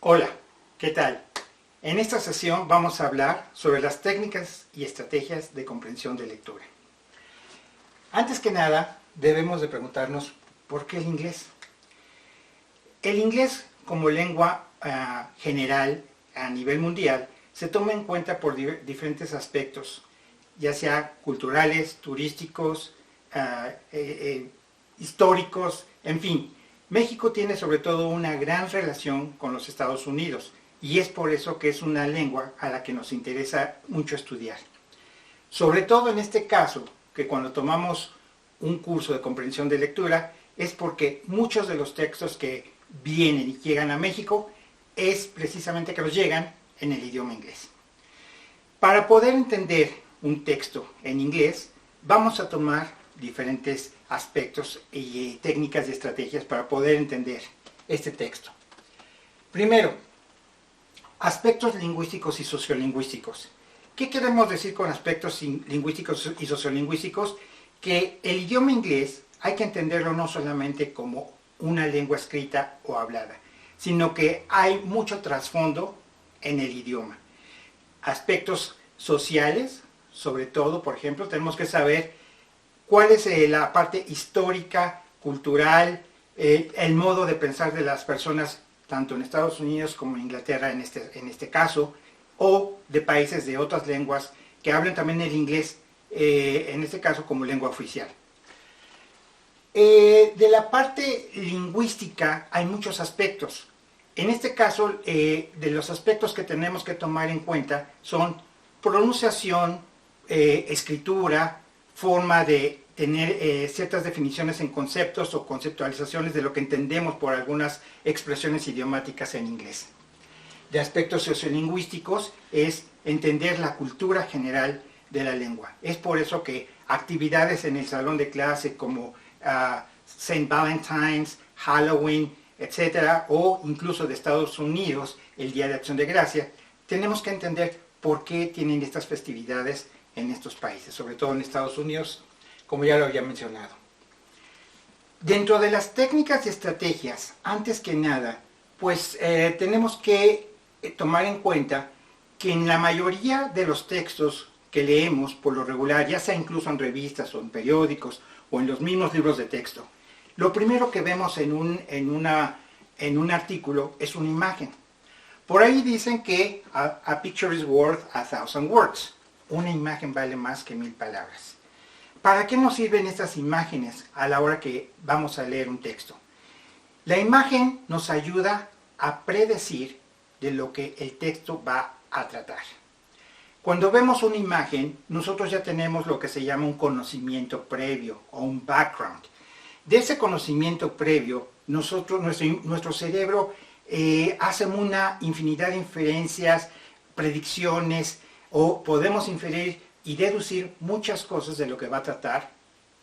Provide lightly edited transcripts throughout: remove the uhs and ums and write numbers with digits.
Hola, ¿qué tal? En esta sesión vamos a hablar sobre las técnicas y estrategias de comprensión de lectura. Antes que nada, debemos de preguntarnos ¿por qué el inglés? El inglés como lengua general a nivel mundial se toma en cuenta por diferentes aspectos, ya sea culturales, turísticos, históricos, en fin. México tiene sobre todo una gran relación con los Estados Unidos y es por eso que es una lengua a la que nos interesa mucho estudiar. Sobre todo en este caso, que cuando tomamos un curso de comprensión de lectura, es porque muchos de los textos que vienen y llegan a México es precisamente que los llegan en el idioma inglés. Para poder entender un texto en inglés, vamos a tomar diferentes aspectos y técnicas y estrategias para poder entender este texto. Primero, aspectos lingüísticos y sociolingüísticos. ¿Qué queremos decir con aspectos lingüísticos y sociolingüísticos? Que el idioma inglés hay que entenderlo no solamente como una lengua escrita o hablada, sino que hay mucho trasfondo en el idioma. Aspectos sociales, sobre todo, por ejemplo, tenemos que saber cuál es la parte histórica, cultural, el modo de pensar de las personas, tanto en Estados Unidos como en Inglaterra en este caso, o de países de otras lenguas que hablan también el inglés, en este caso como lengua oficial. De la parte lingüística hay muchos aspectos. En este caso, de los aspectos que tenemos que tomar en cuenta son pronunciación, escritura, forma de tener ciertas definiciones en conceptos o conceptualizaciones de lo que entendemos por algunas expresiones idiomáticas en inglés. De aspectos sociolingüísticos es entender la cultura general de la lengua. Es por eso que actividades en el salón de clase como St. Valentine's, Halloween, etcétera, o incluso de Estados Unidos, el Día de Acción de Gracia, tenemos que entender por qué tienen estas festividades en estos países, sobre todo en Estados Unidos, como ya lo había mencionado. Dentro de las técnicas y estrategias, antes que nada, pues tenemos que tomar en cuenta que en la mayoría de los textos que leemos por lo regular, ya sea incluso en revistas o en periódicos o en los mismos libros de texto, lo primero que vemos en un artículo es una imagen. Por ahí dicen que a picture is worth 1,000 words. Una imagen vale más que 1000 palabras. ¿Para qué nos sirven estas imágenes a la hora que vamos a leer un texto? La imagen nos ayuda a predecir de lo que el texto va a tratar. Cuando vemos una imagen, nosotros ya tenemos lo que se llama un conocimiento previo o un background. De ese conocimiento previo, nuestro cerebro hace una infinidad de inferencias, predicciones, o podemos inferir y deducir muchas cosas de lo que va a tratar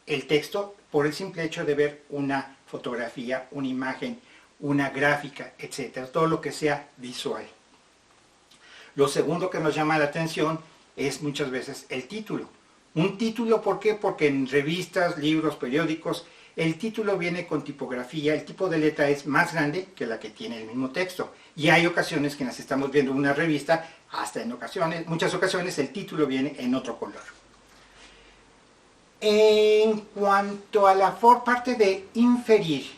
el texto por el simple hecho de ver una fotografía, una imagen, una gráfica, etc. Todo lo que sea visual. Lo segundo que nos llama la atención es muchas veces el título. Un título, ¿por qué? Porque en revistas, libros, periódicos, el título viene con tipografía, el tipo de letra es más grande que la que tiene el mismo texto. Y hay ocasiones que nos estamos viendo una revista, hasta en muchas ocasiones el título viene en otro color. En cuanto a la parte de inferir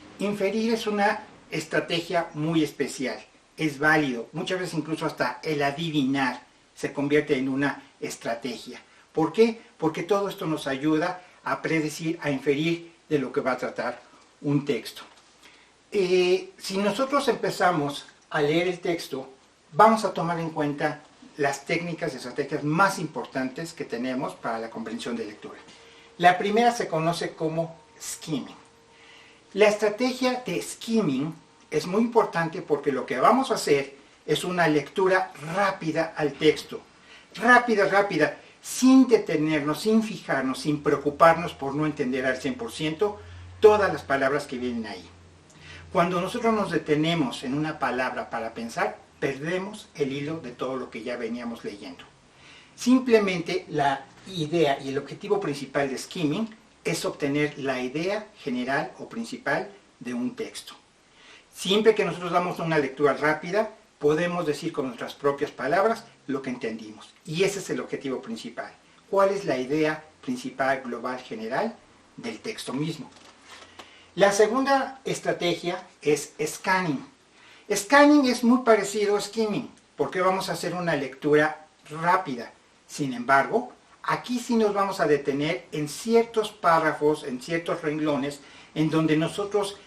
es una estrategia muy especial, es válido, muchas veces incluso hasta el adivinar se convierte en una estrategia. ¿Por qué? Porque todo esto nos ayuda a predecir, a inferir de lo que va a tratar un texto. Si nosotros empezamos a leer el texto, vamos a tomar en cuenta las técnicas y estrategias más importantes que tenemos para la comprensión de lectura. La primera se conoce como skimming. La estrategia de skimming es muy importante porque lo que vamos a hacer es una lectura rápida al texto. Rápida, sin detenernos, sin fijarnos, sin preocuparnos por no entender al 100% todas las palabras que vienen ahí. Cuando nosotros nos detenemos en una palabra para pensar, perdemos el hilo de todo lo que ya veníamos leyendo. Simplemente la idea y el objetivo principal de skimming es obtener la idea general o principal de un texto. Siempre que nosotros damos una lectura rápida, podemos decir con nuestras propias palabras lo que entendimos. Y ese es el objetivo principal. ¿Cuál es la idea principal, global, general del texto mismo? La segunda estrategia es scanning. Scanning es muy parecido a skimming, porque vamos a hacer una lectura rápida. Sin embargo, aquí sí nos vamos a detener en ciertos párrafos, en ciertos renglones, en donde nosotros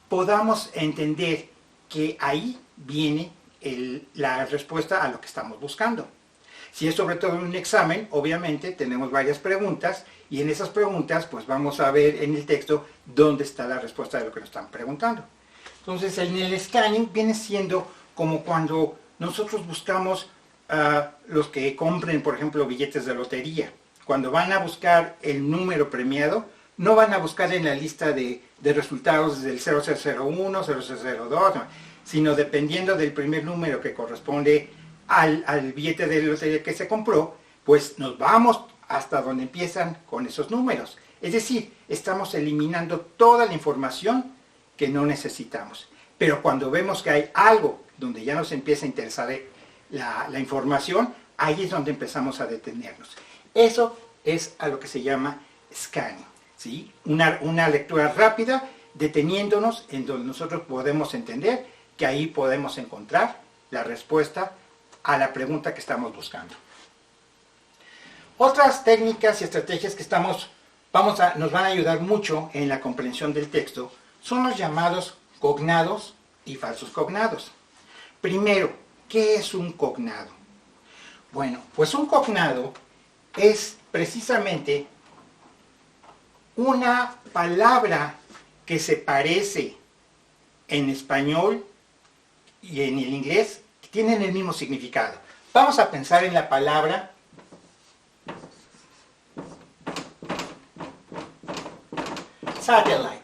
podamos entender que ahí viene la respuesta a lo que estamos buscando. Si es sobre todo en un examen, obviamente tenemos varias preguntas y en esas preguntas pues vamos a ver en el texto dónde está la respuesta de lo que nos están preguntando. Entonces en el scanning viene siendo como cuando nosotros buscamos los que compren, por ejemplo, billetes de lotería. Cuando van a buscar el número premiado, no van a buscar en la lista de resultados del 0001, 0002, sino dependiendo del primer número que corresponde al billete de lotería que se compró, pues nos vamos hasta donde empiezan con esos números. Es decir, estamos eliminando toda la información que no necesitamos. Pero cuando vemos que hay algo donde ya nos empieza a interesar la información, ahí es donde empezamos a detenernos. Eso es a lo que se llama scanning, ¿sí? Una lectura rápida, deteniéndonos en donde nosotros podemos entender que ahí podemos encontrar la respuesta a la pregunta que estamos buscando. Otras técnicas y estrategias que nos van a ayudar mucho en la comprensión del texto son los llamados cognados y falsos cognados. Primero, ¿qué es un cognado? Bueno, pues un cognado es precisamente una palabra que se parece en español y en el inglés, que tienen el mismo significado. Vamos a pensar en la palabra satellite.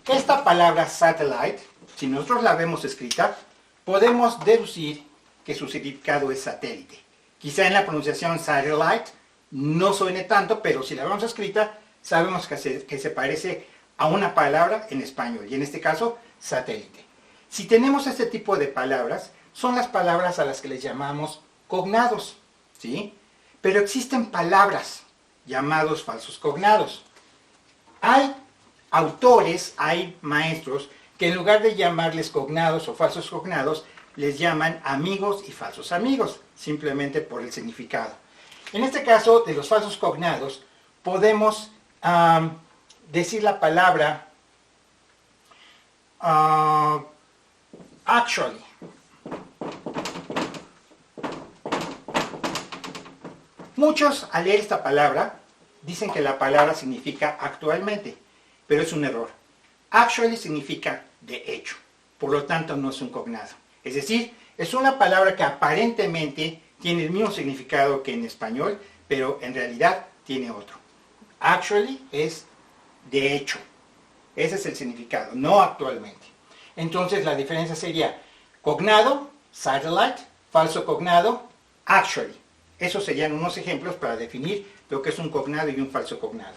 Esta palabra satellite, si nosotros la vemos escrita, podemos deducir que su significado es satélite. Quizá en la pronunciación satellite no suene tanto, pero si la vemos escrita, sabemos que se parece a una palabra en español, y en este caso, satélite. Si tenemos este tipo de palabras, son las palabras a las que les llamamos cognados, ¿sí? Pero existen palabras llamados falsos cognados. Hay autores, hay maestros, que en lugar de llamarles cognados o falsos cognados, les llaman amigos y falsos amigos, simplemente por el significado. En este caso, de los falsos cognados, podemos decir la palabra actually. Muchos, al leer esta palabra, dicen que la palabra significa actualmente, pero es un error. Actually significa de hecho, por lo tanto no es un cognado. Es decir, es una palabra que aparentemente tiene el mismo significado que en español, pero en realidad tiene otro. Actually es de hecho. Ese es el significado, no actualmente. Entonces la diferencia sería cognado, satellite, falso cognado, actually. Esos serían unos ejemplos para definir lo que es un cognado y un falso cognado.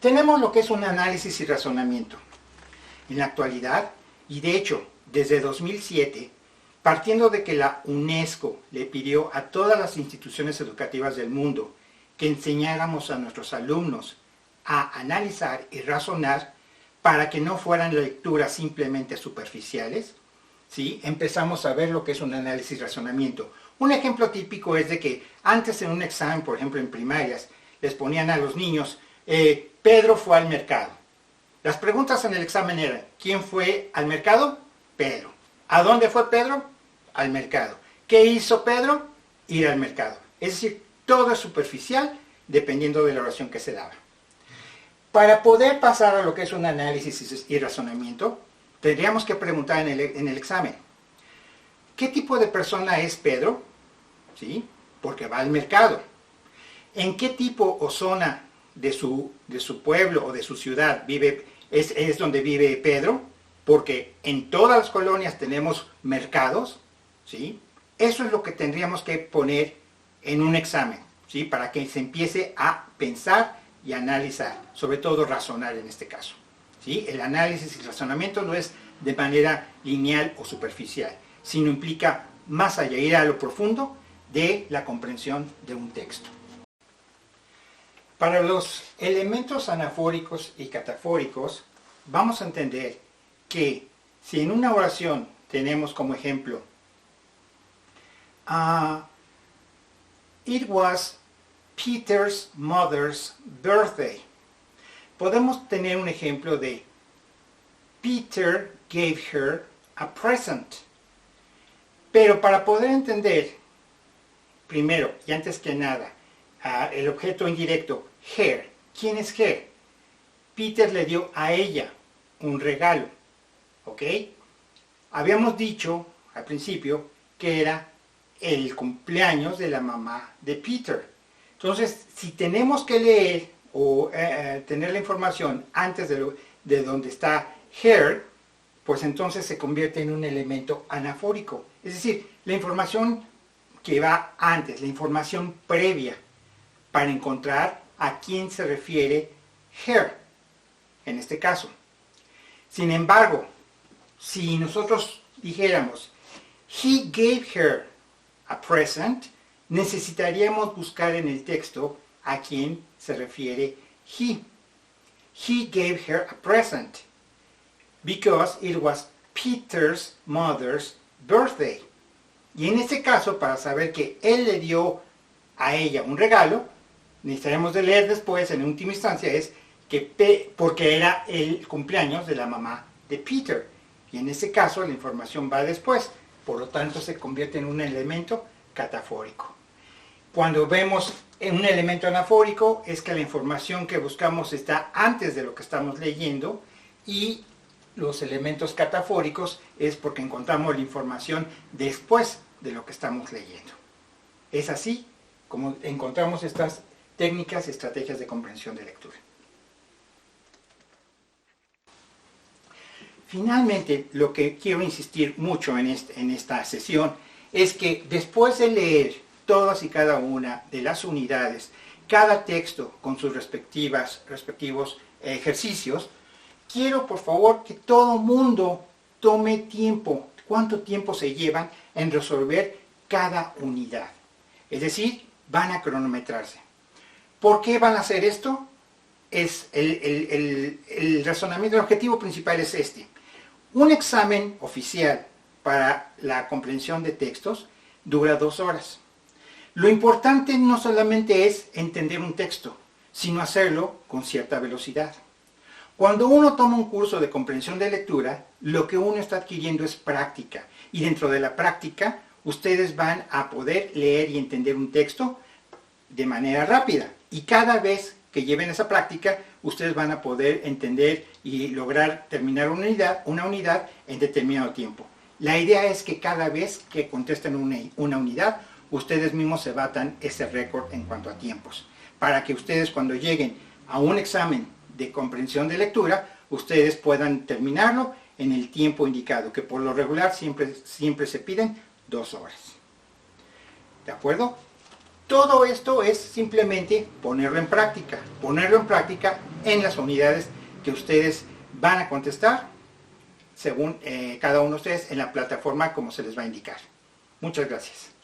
Tenemos lo que es un análisis y razonamiento. En la actualidad, y de hecho desde 2007, partiendo de que la UNESCO le pidió a todas las instituciones educativas del mundo que enseñáramos a nuestros alumnos a analizar y razonar para que no fueran lecturas simplemente superficiales, ¿sí? Empezamos a ver lo que es un análisis y razonamiento. Un ejemplo típico es de que antes en un examen, por ejemplo en primarias, les ponían a los niños, Pedro fue al mercado. Las preguntas en el examen eran, ¿quién fue al mercado? Pedro. ¿A dónde fue Pedro? Al mercado. ¿Qué hizo Pedro? Ir al mercado. Es decir, todo es superficial dependiendo de la oración que se daba. Para poder pasar a lo que es un análisis y razonamiento, tendríamos que preguntar en el examen, ¿qué tipo de persona es Pedro? ¿Sí? Porque va al mercado. ¿En qué tipo o zona de su pueblo o de su ciudad es donde vive Pedro? Porque en todas las colonias tenemos mercados, ¿sí? Eso es lo que tendríamos que poner en un examen, ¿sí? Para que se empiece a pensar y analizar, sobre todo razonar en este caso, ¿sí? El análisis y razonamiento no es de manera lineal o superficial, sino implica más allá, ir a lo profundo de la comprensión de un texto. Para los elementos anafóricos y catafóricos, vamos a entender que si en una oración tenemos como ejemplo It was Peter's mother's birthday, podemos tener un ejemplo de Peter gave her a present. Pero para poder entender, primero y antes que nada, el objeto indirecto, her. ¿Quién es her? Peter le dio a ella un regalo, ¿ok? Habíamos dicho al principio que era el cumpleaños de la mamá de Peter. Entonces, si tenemos que leer o tener la información antes de donde está her, pues entonces se convierte en un elemento anafórico. Es decir, la información que va antes, la información previa, para encontrar a quién se refiere her, en este caso. Sin embargo, si nosotros dijéramos, he gave her a present, necesitaríamos buscar en el texto a quién se refiere he. He gave her a present because it was Peter's mother's birthday. Y en este caso, para saber que él le dio a ella un regalo, necesitaremos de leer después, en última instancia, es que porque era el cumpleaños de la mamá de Peter. Y en este caso la información va después, por lo tanto se convierte en un elemento catafórico. Cuando vemos un elemento anafórico es que la información que buscamos está antes de lo que estamos leyendo, y los elementos catafóricos es porque encontramos la información después de lo que estamos leyendo. Es así como encontramos estas técnicas y estrategias de comprensión de lectura. Finalmente, lo que quiero insistir mucho en esta sesión es que después de leer todas y cada una de las unidades, cada texto con sus respectivos ejercicios, quiero por favor que todo mundo tome tiempo. ¿Cuánto tiempo se llevan en resolver cada unidad? Es decir, van a cronometrarse. ¿Por qué van a hacer esto? Es el razonamiento, el objetivo principal es este. Un examen oficial para la comprensión de textos dura 2 horas. Lo importante no solamente es entender un texto, sino hacerlo con cierta velocidad. Cuando uno toma un curso de comprensión de lectura, lo que uno está adquiriendo es práctica. Y dentro de la práctica, ustedes van a poder leer y entender un texto de manera rápida. Y cada vez que lleven esa práctica, ustedes van a poder entender y lograr terminar una unidad en determinado tiempo. La idea es que cada vez que contesten una unidad, ustedes mismos se batan ese récord en cuanto a tiempos. Para que ustedes, cuando lleguen a un examen de comprensión de lectura, ustedes puedan terminarlo en el tiempo indicado, que por lo regular siempre se piden 2 horas. ¿De acuerdo? Todo esto es simplemente ponerlo en práctica en las unidades que ustedes van a contestar, según cada uno de ustedes, en la plataforma como se les va a indicar. Muchas gracias.